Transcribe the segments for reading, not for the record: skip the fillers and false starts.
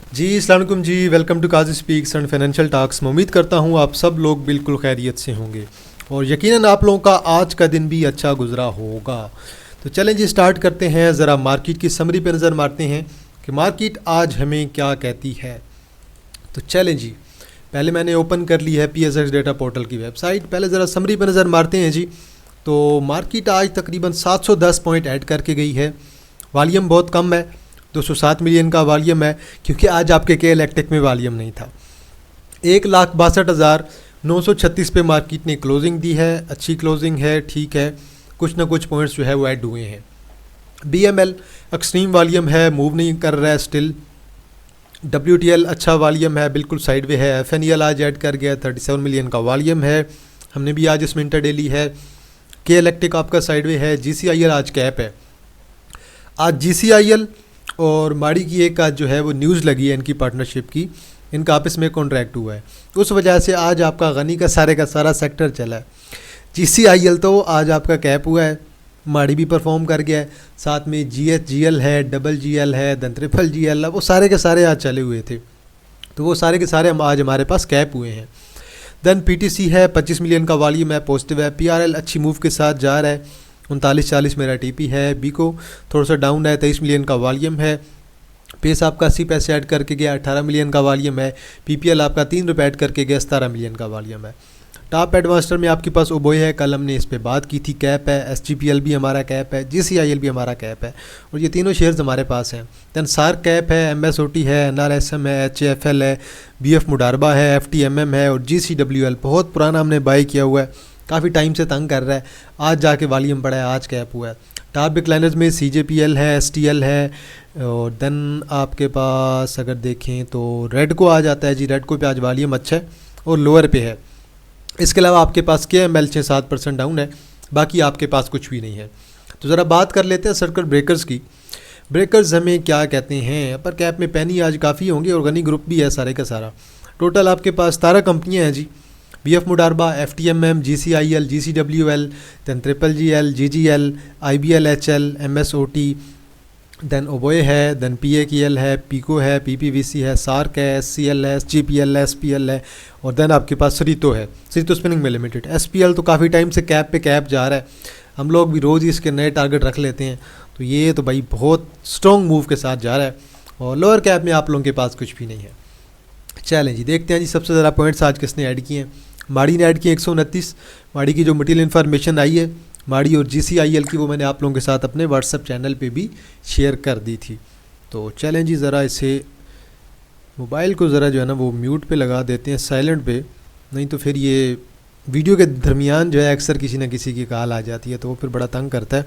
जी अस्सलाम वालेकुम जी। Welcome to Qazi speaks and financial talks. मैं उम्मीद करता हूँ आप सब लोग बिल्कुल खैरियत से होंगे और यकीनन आप लोगों का आज का दिन भी अच्छा गुजरा होगा। तो चलें जी स्टार्ट करते हैं। ज़रा मार्केट की समरी पे नज़र मारते हैं कि मार्केट आज हमें क्या कहती है। तो चलें जी, पहले मैंने ओपन कर ली है PSX डेटा पोर्टल की वेबसाइट। पहले ज़रा समरी पे नज़र मारते हैं जी। तो मार्केट आज तकरीबन 710 पॉइंट ऐड करके गई है। वॉल्यूम बहुत कम है, 207 मिलियन का वॉल्यूम है, क्योंकि आज आपके के इलेक्ट्रिक में वॉल्यूम नहीं था। 1,62,936 पे मार्केट ने क्लोजिंग दी है। अच्छी क्लोजिंग है, ठीक है। कुछ ना कुछ पॉइंट्स जो है वो ऐड हुए हैं। BML एक्सट्रीम वॉल्यूम है, मूव नहीं कर रहा है स्टिल। WTL अच्छा वॉल्यूम है, बिल्कुल साइड वे है। FNEL आज ऐड कर गया, 37 मिलियन का वॉल्यूम है। हमने भी आज इसमें इंटर डेली है। के इलेक्ट्रिक आपका साइड वे है। GCIL आज कैप है। आज GCIL और माड़ी की एक आज जो है वो न्यूज़ लगी है इनकी पार्टनरशिप की, इनका आपस में कॉन्ट्रैक्ट हुआ है। उस वजह से आज आपका गनी का सारा सेक्टर चला है। GCIL तो आज आपका कैप हुआ है, माड़ी भी परफॉर्म कर गया है। साथ में GHGL है, GGL है, देन GGL है, वो सारे के सारे आज चले हुए थे। तो वो सारे के सारे आज हमारे पास कैप हुए हैं। देन PTC है, 25 मिलियन का वॉल्यूम है, पॉजिटिव है। PRL अच्छी मूव के साथ जा रहा है, 39-40 मेरा TP है। बीको थोड़ा सा डाउन है, 23 मिलियन का वॉल्यूम है। पेस आपका 80 पैसे ऐड करके गया, 18 मिलियन का वॉल्यूम है। PPL आपका 3 रुपये ऐड करके गया, 17 मिलियन का वॉल्यूम है। टॉप एडवांस्टर में आपके पास ओबोए है, कल हमने इस पर बात की थी, कैप है। SGPL भी हमारा कैप है, GCIL भी हमारा कैप है और ये तीनों शेयर्स हमारे पास हैं। दैन सार्क कैप है, MSOT है, NRSM है, HFL है, BF मुडारबा है, FTMM है और GCWL बहुत पुराना हमने बाई किया हुआ है, काफ़ी टाइम से तंग कर रहा है। आज जाके वॉल्यूम बढ़ा है, आज कैप हुआ है। टॉप डिक्लाइनर्स में CJPL है, STL है और देन आपके पास अगर देखें तो रेडको आ जाता है जी। रेडको पे आज वॉल्यूम अच्छा है और लोअर पे है। इसके अलावा आपके पास KML 6-7% डाउन है, बाकी आपके पास कुछ भी नहीं है। तो ज़रा बात कर लेते हैं सर्किट ब्रेकर्स की। ब्रेकर्स हमें क्या कहते हैं। अपर कैप में पैनी आज काफ़ी होंगे और गनी ग्रुप भी है सारे का सारा। टोटल आपके पास 17 कंपनियाँ हैं जी। BF मुडारबा, FTMM, GCIL, GCWL, then GGL, GGL, IBL HL, MSOT, then ओबोए है, दैन PAKL है, पीको है, PPVC है, सार्क है, SCL है, SGPL है, SPL है और दैन आपके पास सरितो है, सरितो स्पिनिंग मिल लिमिटेड। SPL तो काफ़ी टाइम से कैप पे कैप जा रहा है, हम लोग भी रोज़ ही इसके नए टारगेट रख लेते हैं। तो ये तो भाई बहुत स्ट्रॉन्ग मूव के साथ जा रहा है और लोअर कैप में आप लोगों के पास कुछ भी नहीं है। चलें जी देखते हैं जी सबसे ज़्यादा पॉइंट्स आज किसने ऐड किए हैं। माड़ी ने ऐड किए 129। माड़ी की जो मटीरियल इन्फॉर्मेशन आई है माड़ी और GCIL की, वो मैंने आप लोगों के साथ अपने व्हाट्सएप चैनल पे भी शेयर कर दी थी। तो चलें जी ज़रा इसे मोबाइल को ज़रा जो है ना वो म्यूट पे लगा देते हैं, साइलेंट पे, नहीं तो फिर ये वीडियो के दरमियान जो है अक्सर किसी न किसी की कॉल आ जाती है तो वो फिर बड़ा तंग करता है,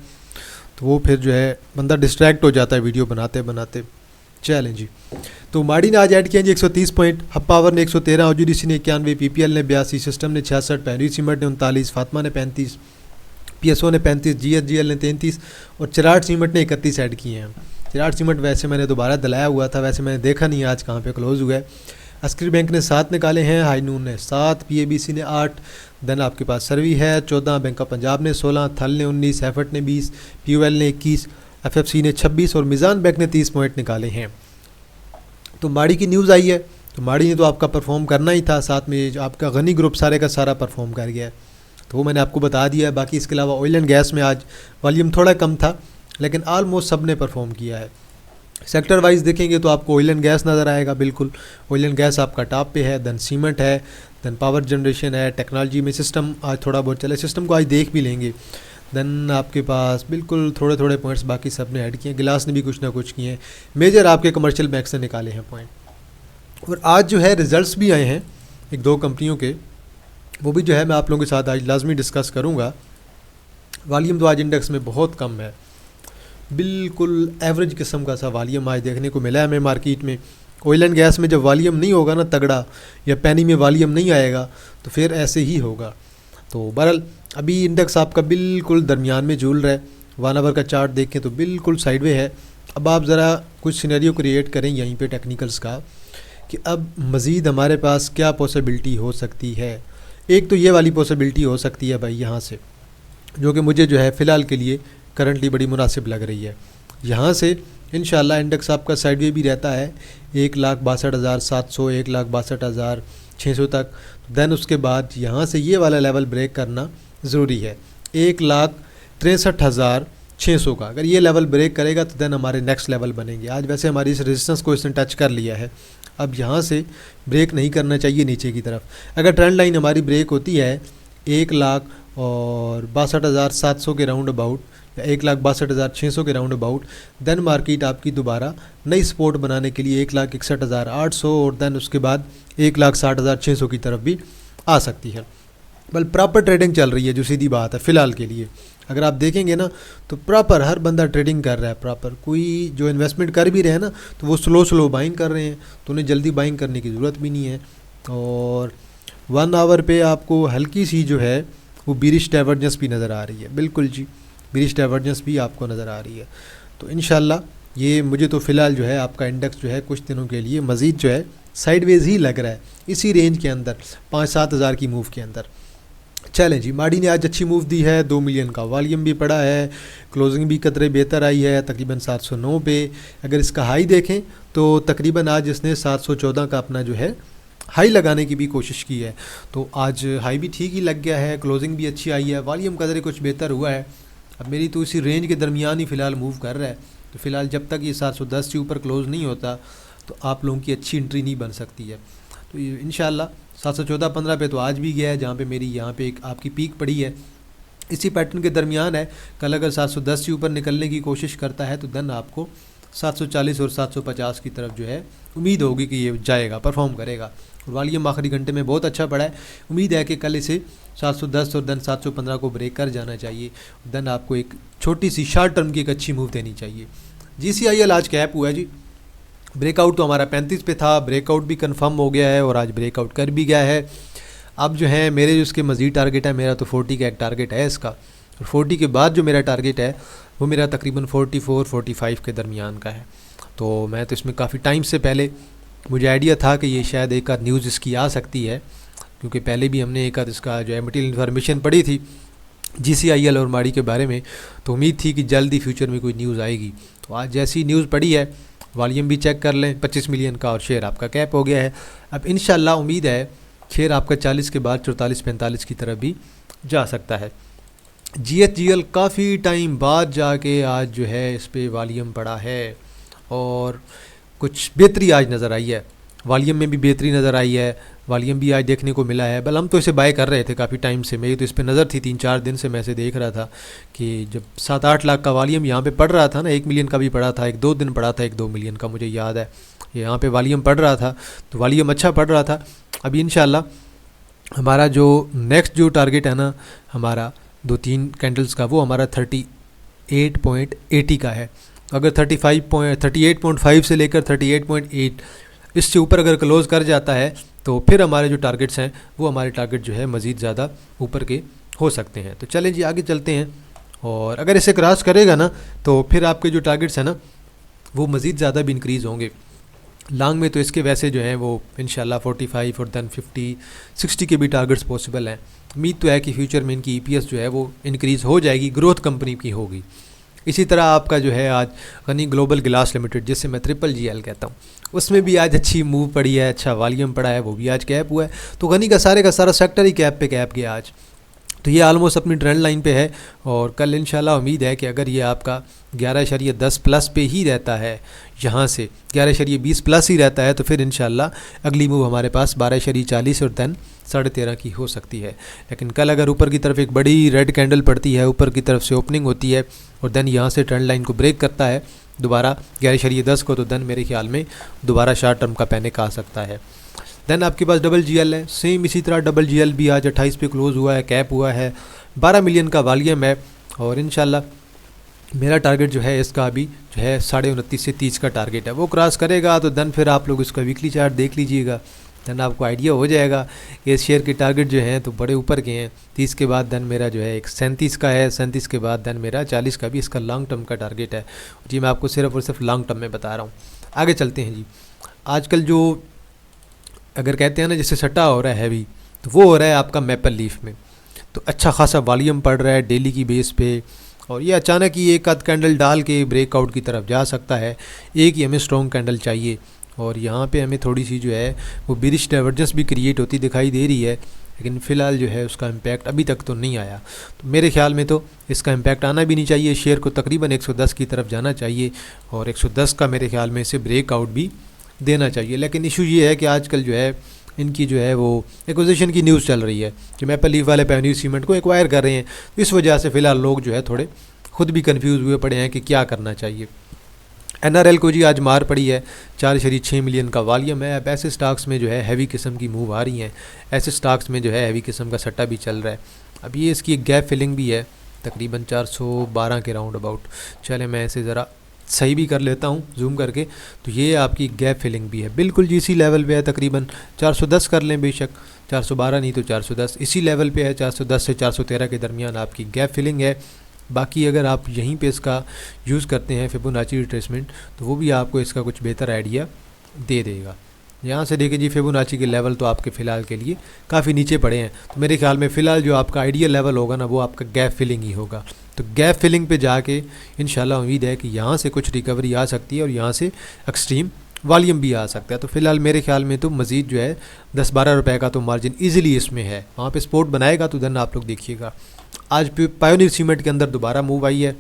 तो वो फिर जो है बंदा डिस्ट्रैक्ट हो जाता है वीडियो बनाते बनाते। चलें जी, तो माड़ी ने आज ऐड किया जी 130 पॉइंट, हब पावर ने 113, OGDC ने 91, PPL ने 82, सिस्टम ने 66, पैरी सीमेंट ने 39, फातमा ने 35, PSO ने 35, GHGL ने 33 और चिराट सीमेंट ने 31 ऐड किए हैं। चिराट सीमेंट वैसे मैंने दोबारा दिलाया हुआ था, वैसे मैंने देखा नहीं आज कहाँ पे क्लोज हुआ है। अस्करी बैंक ने 7 निकाले हैं, हाईनून ने 7, PABC ने 8, देन आपके पास सर्वी है 14, बैंक ऑफ पंजाब ने 16, थल ने 19, एफर्ट ने 20, POL ने 21, FFC ने 26 और मिज़ान बैंक ने 30 पॉइंट निकाले हैं। तो माड़ी की न्यूज़ आई है, तो माड़ी ने तो आपका परफॉर्म करना ही था, साथ में आपका गनी ग्रुप सारे का सारा परफॉर्म कर गया है, तो वो मैंने आपको बता दिया है। बाकी इसके अलावा ऑयल एंड गैस में आज वॉल्यूम थोड़ा कम था, लेकिन ऑलमोस्ट सब ने परफॉर्म किया है। सेक्टर वाइज देखेंगे तो आपको ऑयल एंड गैस नज़र आएगा, बिल्कुल ऑयल एंड गैस आपका टॉप पे है, देन सीमेंट है, देन पावर जनरेशन है, टेक्नोलॉजी में सिस्टम आज थोड़ा बहुत चले, सिस्टम को आज देख भी लेंगे। देन आपके पास बिल्कुल थोड़े थोड़े पॉइंट्स बाकी सब ने ऐड किए हैं, गिलास ने भी कुछ ना कुछ किए हैं, मेजर आपके कमर्शियल बैंक से निकाले हैं पॉइंट। और आज जो है रिजल्ट्स भी आए हैं 1-2 कंपनियों के, वो भी जो है मैं आप लोगों के साथ आज लाजमी डिस्कस करूँगा। वॉल्यूम तो आज इंडेक्स में बहुत कम है, बिल्कुल एवरेज किस्म का सा वॉल्यूम आज देखने को मिला है हमें मार्केट में। ऑयल एंड गैस में जब वॉल्यूम नहीं होगा ना तगड़ा, या पैनी में वॉल्यूम नहीं आएगा, तो फिर ऐसे ही होगा। तो बहरहाल अभी इंडेक्स आपका बिल्कुल दरमियान में झूल रहा है। 1 आवर का चार्ट देखें तो बिल्कुल साइडवे है। अब आप ज़रा कुछ सिनेरियो क्रिएट करें यहीं पे टेक्निकल्स का, कि अब मज़ीद हमारे पास क्या पॉसिबिलिटी हो सकती है। एक तो ये वाली पॉसिबिलिटी हो सकती है भाई यहाँ से, जो कि मुझे जो है फ़िलहाल के लिए करंटली बड़ी मुनासिब लग रही है। यहाँ से इंशाल्लाह इंडेक्स आपका साइडवे भी रहता है 1,62,700 1,62,600 तक। देन उसके बाद यहाँ से ये वाला लेवल ब्रेक करना ज़रूरी है 1,63,600 का। अगर ये लेवल ब्रेक करेगा तो देन हमारे नेक्स्ट लेवल बनेंगे। आज वैसे हमारी इस रेजिस्टेंस को इसने टच कर लिया है, अब यहाँ से ब्रेक नहीं करना चाहिए नीचे की तरफ। अगर ट्रेंड लाइन हमारी ब्रेक होती है 1,62,700 के राउंड अबाउट या 1,62,600 के राउंड अबाउट, देन मार्केट आपकी दोबारा नई सपोर्ट बनाने के लिए 1,61,800 और देन उसके बाद 1,60,600 की तरफ भी आ सकती है। बल प्रॉपर ट्रेडिंग चल रही है, जो सीधी बात है फ़िलहाल के लिए। अगर आप देखेंगे ना तो प्रॉपर हर बंदा ट्रेडिंग कर रहा है प्रॉपर। कोई जो इन्वेस्टमेंट कर भी रहे हैं ना तो वो स्लो बाइंग कर रहे हैं, तो उन्हें जल्दी बाइंग करने की ज़रूरत भी नहीं है। और 1 आवर पे आपको हल्की सी जो है वो बीरिश डाइवर्जेंस भी नज़र आ रही है। बिल्कुल जी, बीरिश डाइवर्जेंस भी आपको नज़र आ रही है। तो इंशाल्लाह ये मुझे तो फ़िलहाल जो है आपका इंडेक्स जो है कुछ दिनों के लिए मज़ीद जो है साइडवेज ही लग रहा है, इसी रेंज के अंदर 5-7 हज़ार की मूव के अंदर। चलें जी, माड़ी ने आज अच्छी मूव दी है, 2 मिलियन का वॉल्यूम भी पड़ा है, क्लोजिंग भी कतरे बेहतर आई है तकरीबन 709 पे। अगर इसका हाई देखें तो तकरीबन आज इसने 714 का अपना जो है हाई लगाने की भी कोशिश की है, तो आज हाई भी ठीक ही लग गया है, क्लोजिंग भी अच्छी आई है, वॉल्यूम कदरे कुछ बेहतर हुआ है। अब मेरी तो इसी रेंज के दरमियान ही फ़िलहाल मूव कर रहा है, तो फ़िलहाल जब तक ये 710 के ऊपर क्लोज़ नहीं होता तो आप लोगों की अच्छी एंट्री नहीं बन सकती है। तो इंशाल्लाह 714-15 पे तो आज भी गया है, जहाँ पे मेरी यहाँ पे एक आपकी पीक पड़ी है, इसी पैटर्न के दरमियान है। कल अगर 710 के ऊपर निकलने की कोशिश करता है तो देन आपको 740 और 750 की तरफ जो है उम्मीद होगी कि ये जाएगा, परफॉर्म करेगा। वॉल्यूम आखिरी घंटे में बहुत अच्छा पड़ा है, उम्मीद है कि कल इसे 710 और देन 715 को ब्रेक कर जाना चाहिए। देन आपको एक छोटी सी शॉर्ट टर्म की एक अच्छी मूव देनी चाहिए। GCIL आज कैप हुआ है जी, ब्रेकआउट तो हमारा 35 पे था, ब्रेकआउट भी कंफर्म हो गया है और आज ब्रेकआउट कर भी गया है। अब जो है मेरे जो इसके मज़ीद टारगेट है, मेरा तो 40 का एक टारगेट है इसका, और 40 के बाद जो मेरा टारगेट है वो मेरा तकरीबन 44-45 के दरमियान का है। तो मैं तो इसमें काफ़ी टाइम से पहले मुझे आइडिया था कि ये शायद एक आध न्यूज़ इसकी आ सकती है, क्योंकि पहले भी हमने एक आध इसका जो है मटीरियल इन्फॉर्मेशन पढ़ी थी GCIL और माड़ी के बारे में, तो उम्मीद थी कि जल्द ही फ्यूचर में कोई न्यूज़ आएगी। तो आज जैसी न्यूज़ पड़ी है, वॉल्यूम भी चेक कर लें 25 मिलियन का और शेयर आपका कैप हो गया है। अब इंशाल्लाह उम्मीद है शेयर आपका 40 के बाद 44-45 की तरफ भी जा सकता है। GHGL काफ़ी टाइम बाद जाके आज जो है इस पर वॉल्यूम पड़ा है और कुछ बेहतरी आज नज़र आई है, वॉल्यूम में भी बेहतरी नज़र आई है, वॉल्यूम भी आज देखने को मिला है। बल हम तो इसे बाय कर रहे थे काफ़ी टाइम से, मेरी तो इस पर नज़र थी 3-4 दिन से, मैं इसे देख रहा था कि जब 7-8 लाख का वॉल्यूम यहाँ पे पड़ रहा था ना, 1 मिलियन का भी पड़ा था, 1-2 दिन पड़ा था 1-2 मिलियन का, मुझे याद है यहाँ पे वॉल्यूम पड़ रहा था, तो वॉल्यूम अच्छा पड़ रहा था। अभी इंशाल्लाह हमारा जो नेक्स्ट जो टारगेट है ना हमारा 2-3 कैंडल्स का, वो हमारा 38.80 का है। अगर 38.5 से लेकर 38.8 इससे ऊपर अगर क्लोज़ कर जाता है तो फिर हमारे जो टारगेट्स हैं वो हमारे टारगेट जो है मज़ीद ज़्यादा ऊपर के हो सकते हैं। तो चलें जी आगे चलते हैं, और अगर इसे क्रॉस करेगा ना तो फिर आपके जो टारगेट्स हैं ना वो मज़ीद ज़्यादा भी इंक्रीज़ होंगे। लॉन्ग में तो इसके वैसे जो हैं वो इंशाल्लाह 45 और देन 50-60 के भी टारगेट्स पॉसिबल हैं। उम्मीद तो है कि फ्यूचर में इनकी EPS जो है वो इंक्रीज़ हो जाएगी, ग्रोथ कंपनी की होगी। इसी तरह आपका जो है आज गनी ग्लोबल गिलास लिमिटेड, जिससे मैं GGL कहता हूँ, उसमें भी आज अच्छी मूव पड़ी है, अच्छा वॉल्यूम पड़ा है, वो भी आज कैप हुआ है। तो गनी का सारा सेक्टर ही कैप पे कैप गया आज, तो ये आलमोस्ट अपनी ट्रेंड लाइन पे है। और कल इंशाल्लाह उम्मीद है कि अगर ये आपका 11.10 प्लस पे ही रहता है, यहाँ से 11.20 प्लस ही रहता है, तो फिर इंशाल्लाह अगली मूव हमारे पास 12.40 और देन 13.5 की हो सकती है। लेकिन कल अगर ऊपर की तरफ एक बड़ी रेड कैंडल पड़ती है, ऊपर की तरफ से ओपनिंग होती है और देन यहाँ से ट्रेंड लाइन को ब्रेक करता है दोबारा 11.10 को, तो देन मेरे ख्याल में दोबारा शॉर्ट टर्म का पैनिक आ सकता है। देन आपके पास GGL है, सेम इसी तरह GGL भी आज 28 पे क्लोज़ हुआ है, कैप हुआ है, 12 मिलियन का वॉल्यूम है, और इंशाल्लाह मेरा टारगेट जो है इसका अभी जो है 29.5 से 30 का टारगेट है। वो क्रॉस करेगा तो देन फिर आप लोग इसका वीकली चार्ट देख लीजिएगा, देन आपको आइडिया हो जाएगा कि इस शेयर के टारगेट जो हैं तो बड़े ऊपर के हैं। 30 के बाद देन मेरा जो है एक 37 का है, 37 के बाद देन मेरा 40 का भी इसका लॉन्ग टर्म का टारगेट है जी। मैं आपको सिर्फ और सिर्फ लॉन्ग टर्म में बता रहा हूँ। आगे चलते हैं जी। आजकल जो अगर कहते हैं ना जैसे सट्टा हो रहा है हैवी, तो वो हो रहा है आपका मैपल लीफ में। तो अच्छा खासा वॉल्यूम पड़ रहा है डेली की बेस पे, और ये अचानक ही एक आध कैंडल डाल के ब्रेकआउट की तरफ जा सकता है। एक ही हमें स्ट्रॉन्ग कैंडल चाहिए और यहाँ पे हमें थोड़ी सी जो है वो बिरिश डाइवर्जेंस भी क्रिएट होती दिखाई दे रही है, लेकिन फ़िलहाल जो है उसका इम्पैक्ट अभी तक तो नहीं आया। तो मेरे ख्याल में तो इसका इम्पैक्ट आना भी नहीं चाहिए, शेयर को तकरीबन 110 की तरफ जाना चाहिए और 110 का मेरे ख्याल में इसे ब्रेकआउट भी देना चाहिए। लेकिन इशू ये है कि आजकल जो है इनकी जो है वो एक्विजिशन की न्यूज़ चल रही है कि मैपल लीफ वाले पेवन्यू सीमेंट को एक्वायर कर रहे हैं। इस वजह से फ़िलहाल लोग जो है थोड़े खुद भी कंफ्यूज हुए पड़े हैं कि क्या करना चाहिए। NRL को जी आज मार पड़ी है, 4.6 मिलियन का वॉल्यूम है। अब ऐसे स्टॉक्स में जो है हैवी किस्म की मूव आ रही हैं, ऐसे स्टॉक्स में जो है हैवी किस्म का सट्टा भी चल रहा है। अब ये इसकी एक गैप फिलिंग भी है तकरीबन 412 के राउंड अबाउट। चले मैं इसे ज़रा सही भी कर लेता हूँ जूम करके, तो ये आपकी गैप फिलिंग भी है, बिल्कुल जी इसी लेवल पे है, तकरीबन 410 कर लें बेशक, 412 नहीं तो 410 इसी लेवल पे है। 410 से 413 के दरमियान आपकी गैप फिलिंग है। बाकी अगर आप यहीं पे इसका यूज़ करते हैं फिबोनाची रिट्रेसमेंट, तो वो भी आपको इसका कुछ बेहतर आइडिया दे देगा। यहाँ से देखिए जी फिबोनाची के लेवल तो आपके फ़िलहाल के लिए काफ़ी नीचे पड़े हैं, तो मेरे ख्याल में फ़िलहाल जो आपका आइडियल लेवल होगा ना वो आपका गैप फिलिंग ही होगा। तो गैप फिलिंग पे जाके इंशाल्लाह उम्मीद है कि यहाँ से कुछ रिकवरी आ सकती है और यहाँ से एक्सट्रीम वॉल्यूम भी आ सकता है। तो फ़िलहाल मेरे ख्याल में तो मज़ीद जो है 10-12 रुपये का तो मार्जिन ईजिली इसमें है, वहाँ पे सपोर्ट बनाएगा तो देन आप लोग देखिएगा। आज पायोनियर सीमेंट के अंदर दोबारा मूव आई है,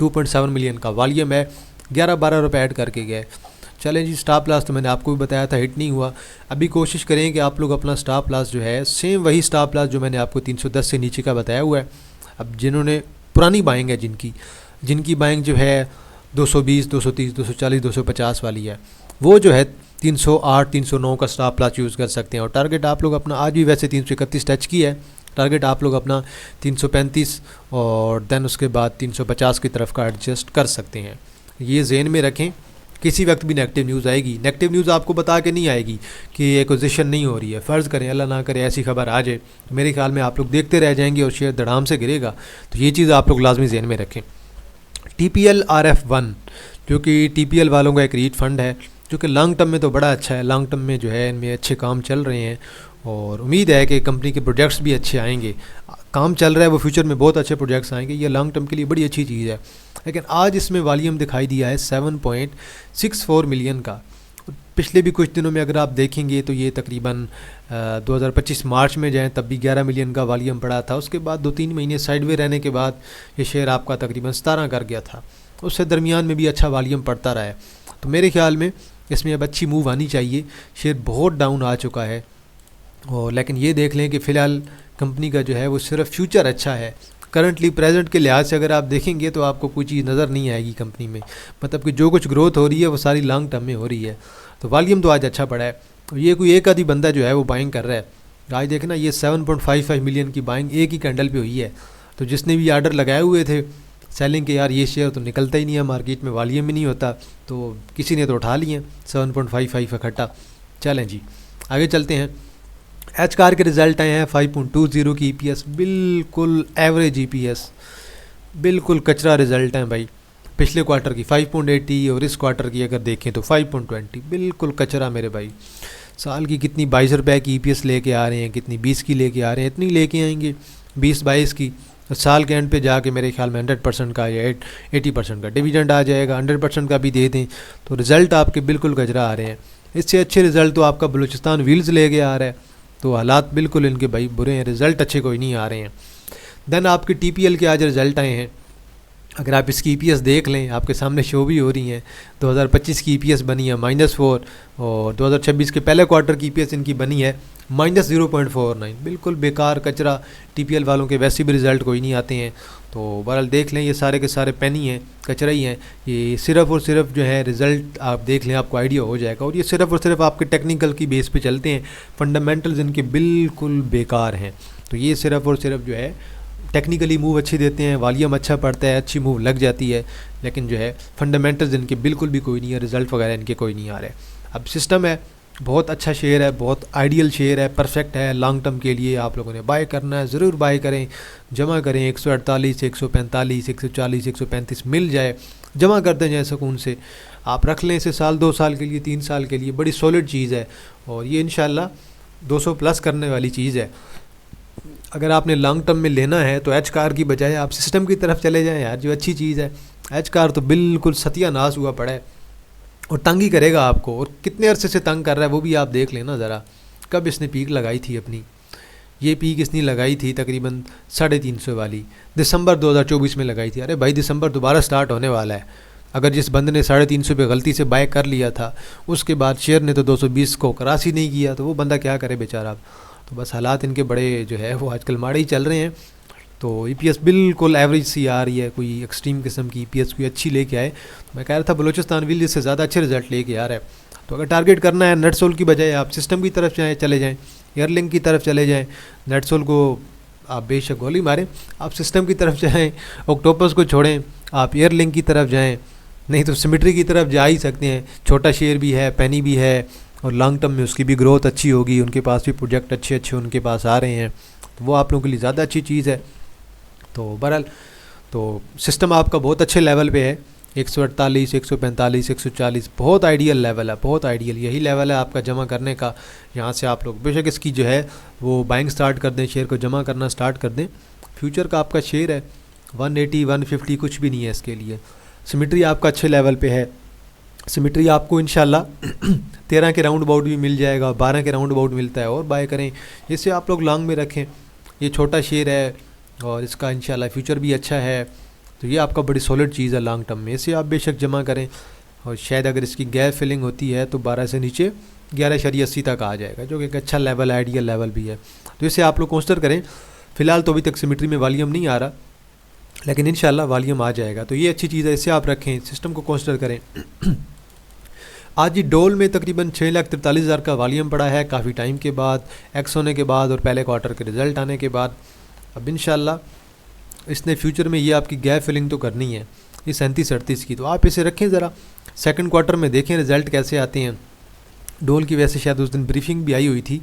2.7 मिलियन का वॉल्यूम है, 11-12 रुपये ऐड करके गए। चलें जी, स्टॉप लॉस तो मैंने आपको भी बताया था, हिट नहीं हुआ। अभी कोशिश करें कि आप लोग अपना स्टॉप लॉस जो है सेम वही स्टॉप लॉस जो मैंने आपको 310 से नीचे का बताया हुआ है। अब जिन्होंने पुरानी बाइंग है, जिनकी बाइंग जो है 220, 230, 240, 250 वाली है, वो जो है 308, 309 का स्टॉप लॉस यूज़ कर सकते हैं। और टारगेट आप लोग अपना आज भी वैसे 331 टच की है, टारगेट आप लोग अपना 335 और देन उसके बाद 350 की तरफ का एडजस्ट कर सकते हैं। ये ज़हन में रखें, किसी वक्त भी नेगेटिव न्यूज़ आएगी। नेगेटिव न्यूज़ आपको बता के नहीं आएगी कि एक्विजिशन नहीं हो रही है। फ़र्ज़ करें अल्लाह ना करे ऐसी खबर आ जाए, तो मेरे ख्याल में आप लोग देखते रह जाएंगे और शेयर धड़ाम से गिरेगा। तो ये चीज़ आप लोग लाजमी ज़हन में रखें। TPL RF1 जो कि TPL वालों का एक रीट फंड है, जो कि लॉन्ग टर्म में तो बड़ा अच्छा है, लॉन्ग टर्म में जो है इनमें अच्छे काम चल रहे हैं और उम्मीद है कि कंपनी के प्रोजेक्ट्स भी अच्छे आएंगे। काम चल रहा है वो फ्यूचर में बहुत अच्छे प्रोजेक्ट्स आएंगे, ये लॉन्ग टर्म के लिए बड़ी अच्छी चीज़ है। लेकिन आज इसमें वॉल्यूम दिखाई दिया है 7.64 मिलियन का। पिछले भी कुछ दिनों में अगर आप देखेंगे तो ये तकरीबन 2025 मार्च में जाएँ तब भी 11 मिलियन का वॉल्यूम पड़ा था। उसके बाद 2-3 महीने साइडवे रहने के बाद ये शेयर आपका तकरीबन 17 कर गया था। उससे दरमियान में भी अच्छा वॉल्यूम पड़ता रहा है। तो मेरे ख्याल में इसमें अब अच्छी मूव आनी चाहिए। शेयर बहुत डाउन आ चुका है और लेकिन ये देख लें कि फ़िलहाल कंपनी का जो है वो सिर्फ फ्यूचर अच्छा है। करंटली प्रेजेंट के लिहाज से अगर आप देखेंगे तो आपको कोई चीज़ नज़र नहीं आएगी कंपनी में, मतलब कि जो कुछ ग्रोथ हो रही है वो सारी लॉन्ग टर्म में हो रही है। तो वॉल्यूम तो आज अच्छा पड़ा है। तो ये कोई एक आधी बंदा जो है वो बाइंग कर रहा है। आज देखना ये 7.55 मिलियन की बाइंग एक ही कैंडल पे हुई है। तो जिसने भी आर्डर लगाए हुए थे सेलिंग के, यार ये शेयर तो निकलता ही नहीं है मार्केट में, वॉल्यूम ही नहीं होता, तो किसी ने तो उठा लिए 7.55 इकट्ठा। चलें जी आगे चलते हैं। एच कार के रिज़ल्ट आए हैं, 5.20 की EPS, बिल्कुल एवरेज EPS, बिल्कुल कचरा रिज़ल्ट हैं भाई। पिछले क्वार्टर की 5.80 और इस क्वार्टर की अगर देखें तो 5.20, बिल्कुल कचरा मेरे भाई। साल की कितनी 22 रुपये की EPS लेके आ रहे हैं, कितनी 20 की लेके आ रहे हैं, इतनी लेके आएंगे 20-22 की। साल के एंड पे जाके मेरे ख्याल में 100% का या 80% का डिविडेंड आ जाएगा, 100% का भी दे दें तो रिज़ल्ट आपके बिल्कुल कचरा आ रहे हैं। इससे अच्छे रिज़ल्ट तो आपका बलूचिस्तान व्हील्स लेके आ रहा है, तो हालात बिल्कुल इनके भाई बुरे हैं, रिज़ल्ट अच्छे कोई नहीं आ रहे हैं। देन आपके TPL के आज रिज़ल्ट आए हैं, अगर आप इसकी EPS देख लें आपके सामने शो भी हो रही हैं। 2025 की EPS बनी है -4 और 2026 के पहले क्वार्टर की EPS इनकी बनी है -0.49, बिल्कुल बेकार कचरा। TPL वालों के वैसे भी रिज़ल्ट कोई नहीं आते हैं। तो बहरहाल देख लें ये सारे के सारे पेनी हैं, कचरा ही हैं। ये सिर्फ़ और सिर्फ जो है रिज़ल्ट आप देख लें आपको आइडिया हो जाएगा। और ये सिर्फ़ और सिर्फ आपके टेक्निकल की बेस पे चलते हैं, फंडामेंटल्स इनके बिल्कुल बेकार हैं। तो ये सिर्फ़ और सिर्फ जो है टेक्निकली मूव अच्छी देते हैं, वॉल्यूम अच्छा पड़ता है, अच्छी मूव लग जाती है, लेकिन जो है फंडामेंटल्स इनके बिल्कुल भी कोई नहीं है, रिज़ल्ट वगैरह इनके कोई नहीं आ रहे। अब सिस्टम है, बहुत अच्छा शेयर है, बहुत आइडियल शेयर है, परफेक्ट है लॉन्ग टर्म के लिए। आप लोगों ने बाय करना है, ज़रूर बाय करें, जमा करें। 148, 145, 140, 135 मिल जाए, जमा करते जाएँ सुकून से। आप रख लें इसे साल 2 साल के लिए, 3 साल के लिए, बड़ी सॉलिड चीज़ है और ये इंशाल्लाह 200 प्लस करने वाली चीज़ है। अगर आपने लॉन्ग टर्म में लेना है तो एच कार की बजाय आप सिस्टम की तरफ चले जाएं यार, जो अच्छी चीज़ है। एच कार तो बिल्कुल सत्यानाश हुआ पड़ा है और तंग ही करेगा आपको, और कितने अरसे से तंग कर रहा है वो भी आप देख लेना ज़रा। कब इसने पीक लगाई थी अपनी, ये पीक इसने लगाई थी तकरीबन 350 वाली, दिसंबर 2024 में लगाई थी। अरे भाई दिसंबर दोबारा स्टार्ट होने वाला है। अगर जिस बंदे ने 350 पे गलती से बाय कर लिया था, उसके बाद शेयर ने तो 220 को क्रॉस ही नहीं किया, तो वो बंदा क्या करे बेचारा। तो बस हालात इनके बड़े जो है वो आजकल माड़े ही चल रहे हैं। तो ईपीएस बिल्कुल एवरेज सी आ रही है, कोई एक्सट्रीम किस्म की ईपीएस कोई अच्छी लेके आए। तो मैं कह रहा था बलूचिस्तान विल इससे ज़्यादा अच्छे रिजल्ट लेके आ रहा है। तो अगर टारगेट करना है नेटसोल की बजाय आप सिस्टम की तरफ चले जाएँ, एयरलिंक की तरफ चले जाएँ। नेटसोल को आप बेशक गोली मारें, आप सिस्टम की तरफ जाएँ, ऑक्टोपस को छोड़ें, आप एयरलिंक की तरफ जाएँ, नहीं तो सिमेट्री की तरफ जा ही सकते हैं। छोटा शेयर भी है, पेनी भी है, और लॉन्ग टर्म में उसकी भी ग्रोथ अच्छी होगी, उनके पास भी प्रोजेक्ट अच्छे अच्छे उनके पास आ रहे हैं, तो वो आप लोगों के लिए ज़्यादा अच्छी चीज़ है। तो बहरहाल तो सिस्टम आपका बहुत अच्छे लेवल पे है, 148, 145, 140 बहुत आइडियल लेवल है, बहुत आइडियल यही लेवल है आपका जमा करने का। यहाँ से आप लोग बेशक इसकी जो है वो बाइंग स्टार्ट कर दें, शेयर को जमा करना स्टार्ट कर दें। फ्यूचर का आपका शेयर है 180, 150 कुछ भी नहीं है इसके लिए। सिमेट्री आपका अच्छे लेवल पे है, सिमेट्री आपको इंशाल्लाह 13 के राउंड अबाउट भी मिल जाएगा, 12 के राउंड अबाउट मिलता है, और बाय करें। इससे आप लोग लॉन्ग में रखें, ये छोटा शेयर है और इसका इंशाल्लाह फ्यूचर भी अच्छा है, तो ये आपका बड़ी सॉलिड चीज़ है लॉन्ग टर्म में, इसे आप बेशक जमा करें। और शायद अगर इसकी गैप फिलिंग होती है तो 12 से नीचे 11.80 तक आ जाएगा, जो कि एक अच्छा लेवल है, आइडियल लेवल भी है। तो इसे आप लोग कंसिडर करें। फ़िलहाल तो अभी तक सिमेट्री में वॉल्यूम नहीं आ रहा, लेकिन इंशाल्लाह वॉल्यूम आ जाएगा, तो ये अच्छी चीज़ है, इसे आप रखें, सिस्टम को कंसिडर करें। आज ही डोल में तकरीबन 6,43,000 का वॉल्यूम पड़ा है, काफ़ी टाइम के बाद, एक्स होने के बाद और पहले क्वार्टर के रिज़ल्ट आने के बाद। अब इंशाल्लाह इसने फ्यूचर में ये आपकी गैप फिलिंग तो करनी है, ये 37-38 की, तो आप इसे रखें ज़रा, सेकंड क्वार्टर में देखें रिज़ल्ट कैसे आते हैं। डोल की वैसे शायद उस दिन ब्रीफिंग भी आई हुई थी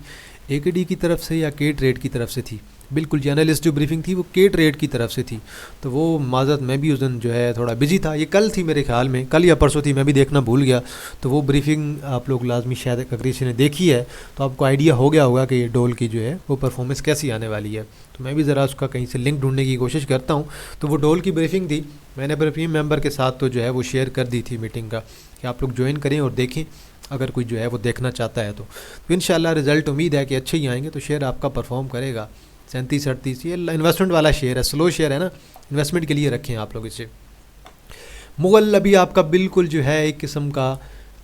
एकेडी की तरफ से या के ट्रेड की तरफ से थी, बिल्कुल जर्नलिस्ट जो ब्रीफिंग थी वो के ट्रेड की तरफ से थी, तो वो माज़रत मैं भी उस दिन जो है थोड़ा बिजी था, ये कल थी मेरे ख्याल में, कल या परसों थी, मैं भी देखना भूल गया। तो वो ब्रीफिंग आप लोग लाजमी शायद अगर किसी ने देखी है तो आपको आइडिया हो गया होगा कि ये डोल की जो है वो परफॉर्मेंस कैसी आने वाली है। तो मैं भी ज़रा उसका कहीं से लिंक ढूंढने की कोशिश करता हूँ। तो वो डोल की ब्रीफिंग थी, मैंने अपने प्रीमियम मेंबर के साथ तो जो है वो शेयर कर दी थी मीटिंग का, कि आप लोग ज्वाइन करें और देखें अगर कोई जो है वो देखना चाहता है। तो इंशाल्लाह रिज़ल्ट उम्मीद है कि अच्छे ही आएंगे, तो शेयर आपका परफॉर्म करेगा। 37-38 ये इन्वेस्टमेंट वाला शेयर है, स्लो शेयर है ना, इन्वेस्टमेंट के लिए रखें आप लोग इसे। मुगल अभी आपका बिल्कुल जो है एक किस्म का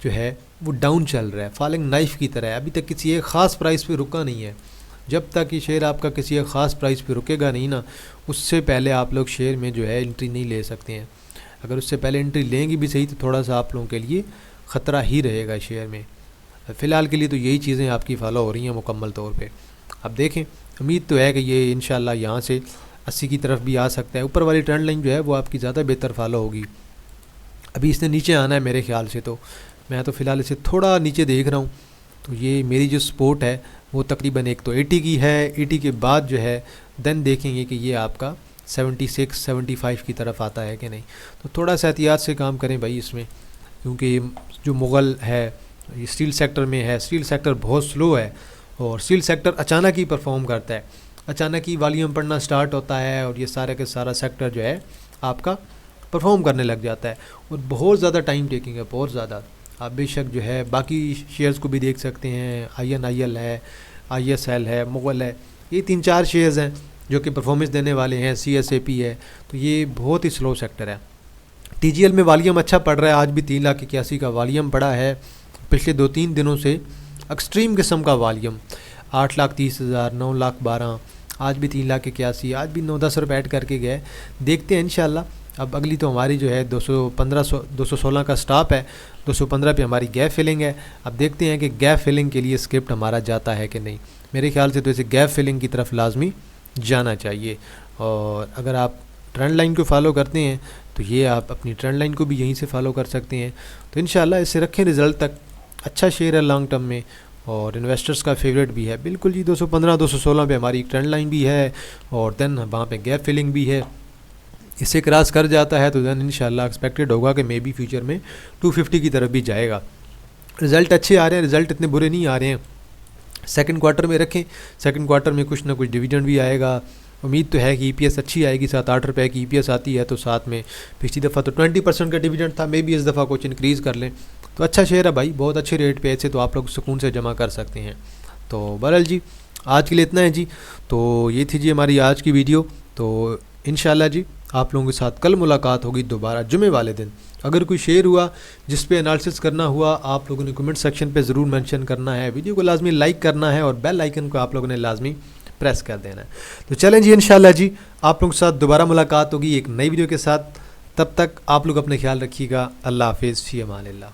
जो है वो डाउन चल रहा है, फॉलिंग नाइफ की तरह है, अभी तक किसी एक ख़ास प्राइस पे रुका नहीं है। जब तक ये शेयर आपका किसी एक ख़ास प्राइस पे रुकेगा नहीं ना, उससे पहले आप लोग शेयर में जो है एंट्री नहीं ले सकते हैं। अगर उससे पहले एंट्री लेंगी भी सही तो थोड़ा सा आप लोगों के लिए ख़तरा ही रहेगा शेयर में। फ़िलहाल के लिए तो यही चीज़ें आपकी फॉलो हो रही हैं मुकम्मल तौर पे। अब देखें, उम्मीद तो है कि ये इंशाल्लाह यहाँ से 80 की तरफ भी आ सकता है। ऊपर वाली ट्रेंड लाइन जो है वो आपकी ज़्यादा बेहतर फॉलो होगी। अभी इसने नीचे आना है मेरे ख्याल से, तो मैं तो फ़िलहाल इसे थोड़ा नीचे देख रहा हूँ। तो ये मेरी जो सपोर्ट है वो तकरीबन एक तो 80 की है, 80 के बाद जो है देन देखेंगे कि ये आपका 76-75 की तरफ आता है कि नहीं। तो थोड़ा सा एहतियात से काम करें भाई इसमें, क्योंकि जो मुगल है ये स्टील सेक्टर में है, स्टील सेक्टर बहुत स्लो है, और स्टील सेक्टर अचानक ही परफॉर्म करता है, अचानक ही वॉल्यूम पड़ना स्टार्ट होता है और ये सारे के सारा सेक्टर जो है आपका परफॉर्म करने लग जाता है, और बहुत ज़्यादा टाइम टेकिंग है, बहुत ज़्यादा। आप बेशक जो है बाकी शेयर्स को भी देख सकते हैं, INIL है, ISL है, मुगल है, ये 3-4 शेयर्स हैं जो कि परफॉर्मेंस देने वाले हैं, CSAP है, तो ये बहुत ही स्लो सेक्टर है। TGL में वॉल्यूम अच्छा पड़ रहा है, आज भी 3,81,000 का वॉल्यूम पड़ा है, पिछले 2-3 दिनों से एक्सट्रीम किस्म का वॉल्यूम, 8,30,000, 9,12,000, आज भी 3,81,000, आज भी 9-10 रुपये ऐड करके गए। देखते हैं इंशाल्लाह। अब अगली तो हमारी जो है 216 का स्टॉप है, 215 पे हमारी गैप फिलिंग है। अब देखते हैं कि गैप फिलिंग के लिए स्क्रिप्ट हमारा जाता है कि नहीं। मेरे ख्याल से तो इसे गैप फिलिंग की तरफ लाजमी जाना चाहिए, और अगर आप ट्रेंड लाइन को फॉलो करते हैं तो ये आप अपनी ट्रेंड लाइन को भी यहीं से फॉलो कर सकते हैं। तो इंशाल्लाह इसे रखें रिज़ल्ट तक, अच्छा शेयर है लॉन्ग टर्म में और इन्वेस्टर्स का फेवरेट भी है बिल्कुल जी। 215-216 पे हमारी ट्रेंड लाइन भी है, और देन वहाँ पे गैप फिलिंग भी है। इसे क्रॉस कर जाता है तो देन इंशाल्लाह एक्सपेक्टेड होगा कि मे बी फ्यूचर में 250 की तरफ भी जाएगा। रिज़ल्ट अच्छे आ रहे हैं, रिज़ल्ट इतने बुरे नहीं आ रहे हैं। सेकंड क्वार्टर में रखें। सेकंड क्वार्टर में कुछ ना कुछ डिविडेंड भी आएगा। उम्मीद तो है कि ईपीएस अच्छी आएगी, 7-8 रुपये की ईपीएस आती है, तो साथ में पिछली दफ़ा तो 20% का डिविडेंड था, मे भी इस दफ़ा कुछ इंक्रीज़ कर लें। तो अच्छा शेयर है भाई, बहुत अच्छे रेट पे ऐसे तो आप लोग सुकून से जमा कर सकते हैं। तो बहरहाल जी आज के लिए इतना है जी। तो ये थी जी हमारी आज की वीडियो। तो इंशाल्लाह जी आप लोगों के साथ कल मुलाकात होगी दोबारा जुमे वाले दिन। अगर कोई शेयर हुआ जिस पे एनालिसिस करना हुआ, आप लोगों ने कमेंट सेक्शन पे ज़रूर मेंशन करना है, वीडियो को लाजमी लाइक करना है और बेल आइकन को आप लोगों ने लाजमी प्रेस कर देना है। तो चलें जी इंशाल्लाह जी आप लोगों के साथ दोबारा मुलाकात होगी एक नई वीडियो के साथ। तब तक आप लोग अपने ख्याल रखिएगा। अल्लाह हाफिज़, फ़ी अमान अल्लाह।